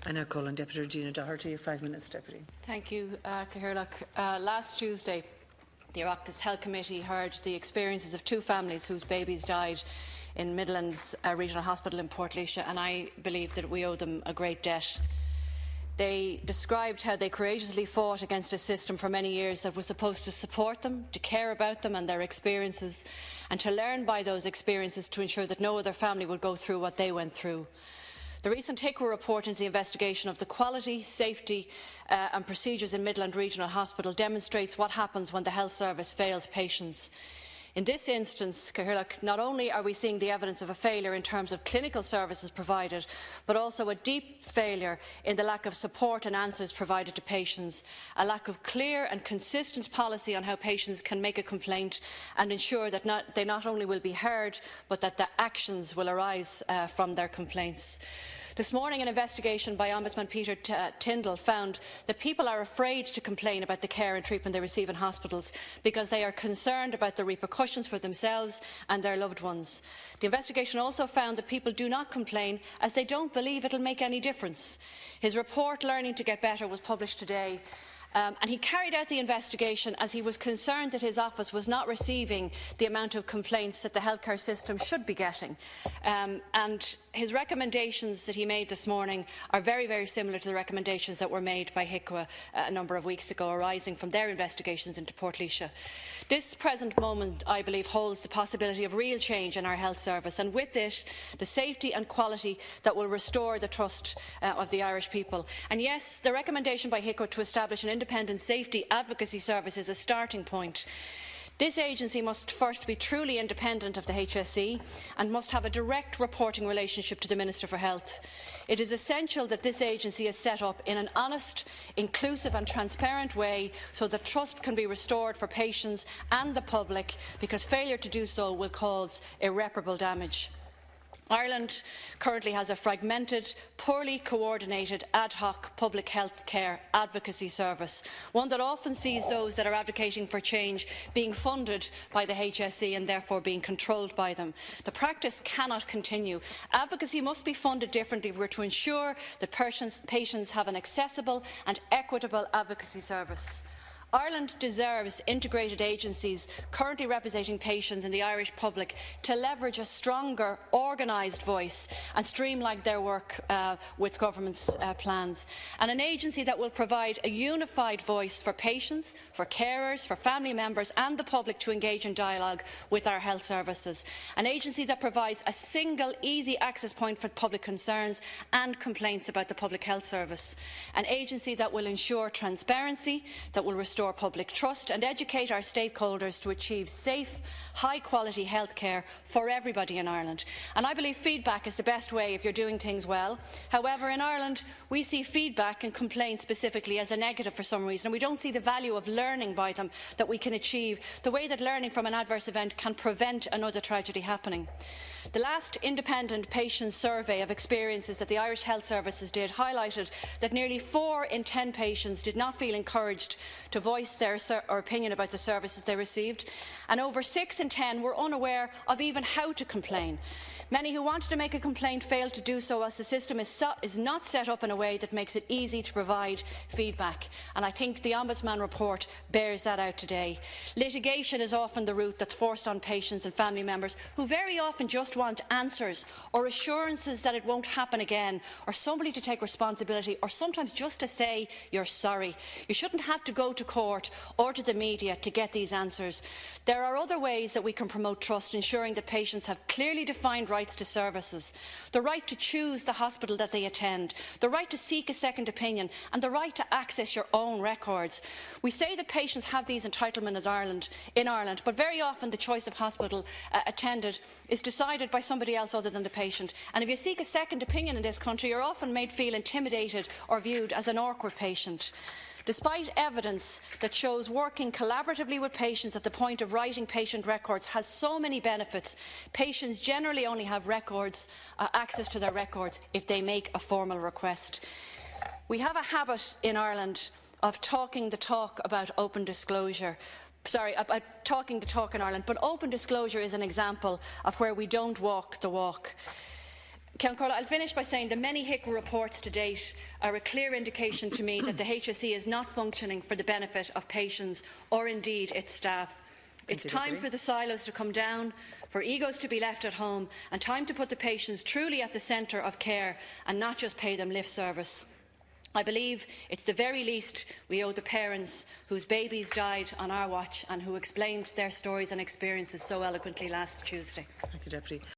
I now call on Deputy Regina Doherty. 5 minutes, Deputy. Thank you, Cathaoirleach. Last Tuesday, the Oireachtas Health Committee heard the experiences of two families whose babies died in Midlands Regional Hospital in Portlaoise, and I believe that we owe them a great debt. They described how they courageously fought against a system for many years that was supposed to support them, to care about them and their experiences, and to learn by those experiences to ensure that no other family would go through what they went through. The recent HIQA report into the investigation of the quality, safety and procedures in Midland Regional Hospital demonstrates what happens when the health service fails patients. In this instance, Cathaoirleach, not only are we seeing the evidence of a failure in terms of clinical services provided, but also a deep failure in the lack of support and answers provided to patients, a lack of clear and consistent policy on how patients can make a complaint and ensure that they not only will be heard, but that the actions will arise from their complaints. This morning, an investigation by Ombudsman Peter Tyndall found that people are afraid to complain about the care and treatment they receive in hospitals because they are concerned about the repercussions for themselves and their loved ones. The investigation also found that people do not complain as they don't believe it will make any difference. His report, Learning to Get Better, was published today. And he carried out the investigation as he was concerned that his office was not receiving the amount of complaints that the healthcare system should be getting. And his recommendations that he made this morning are very, very similar to the recommendations that were made by HIQA a number of weeks ago, arising from their investigations into Portlaoise. This present moment, I believe, holds the possibility of real change in our health service, and with it, the safety and quality that will restore the trust of the Irish people. And yes, the recommendation by HIQA to establish an independent safety advocacy service is a starting point. This agency must first be truly independent of the HSE and must have a direct reporting relationship to the Minister for Health. It is essential that this agency is set up in an honest, inclusive and transparent way so that trust can be restored for patients and the public, because failure to do so will cause irreparable damage. Ireland currently has a fragmented, poorly coordinated, ad hoc public health care advocacy service, one that often sees those that are advocating for change being funded by the HSE and therefore being controlled by them. The practice cannot continue. Advocacy must be funded differently if we are to ensure that patients have an accessible and equitable advocacy service. Ireland deserves integrated agencies currently representing patients and the Irish public to leverage a stronger, organised voice and streamline their work with government's plans, and an agency that will provide a unified voice for patients, for carers, for family members and the public to engage in dialogue with our health services. An agency that provides a single, easy access point for public concerns and complaints about the public health service. An agency that will ensure transparency, that will restore public trust and educate our stakeholders to achieve safe, high-quality health care for everybody in Ireland. And I believe feedback is the best way if you're doing things well. However, in Ireland, we see feedback and complaints specifically as a negative for some reason, and we don't see the value of learning by them that we can achieve, the way that learning from an adverse event can prevent another tragedy happening. The last independent patient survey of experiences that the Irish Health Services did highlighted that nearly 4 in 10 patients did not feel encouraged to voice their opinion about the services they received, and over 6 in 10 were unaware of even how to complain. Many who wanted to make a complaint failed to do so as the system is not set up in a way that makes it easy to provide feedback, and I think the Ombudsman report bears that out today. Litigation is often the route that's forced on patients and family members who very often just want answers or assurances that it won't happen again, or somebody to take responsibility, or sometimes just to say you're sorry. You shouldn't have to go to court or to the media to get these answers. There are other ways that we can promote trust, ensuring that patients have clearly defined rights to services, the right to choose the hospital that they attend, the right to seek a second opinion and the right to access your own records. We say that patients have these entitlements in Ireland, but very often the choice of hospital attended is decided by somebody else other than the patient, and if you seek a second opinion in this country, you're often made feel intimidated or viewed as an awkward patient. Despite evidence that shows working collaboratively with patients at the point of writing patient records has so many benefits, patients generally only have access to their records if they make a formal request. We have a habit in Ireland of talking the talk about open disclosure. About talking the talk in Ireland, but open disclosure is an example of where we don't walk the walk. Count Carla, I'll finish by saying the many HIQA reports to date are a clear indication to me that the HSE is not functioning for the benefit of patients or indeed its staff. It's time for the silos to come down, for egos to be left at home, and time to put the patients truly at the centre of care and not just pay them lip service. I believe it's the very least we owe the parents whose babies died on our watch and who explained their stories and experiences so eloquently last Tuesday. Thank you, Deputy.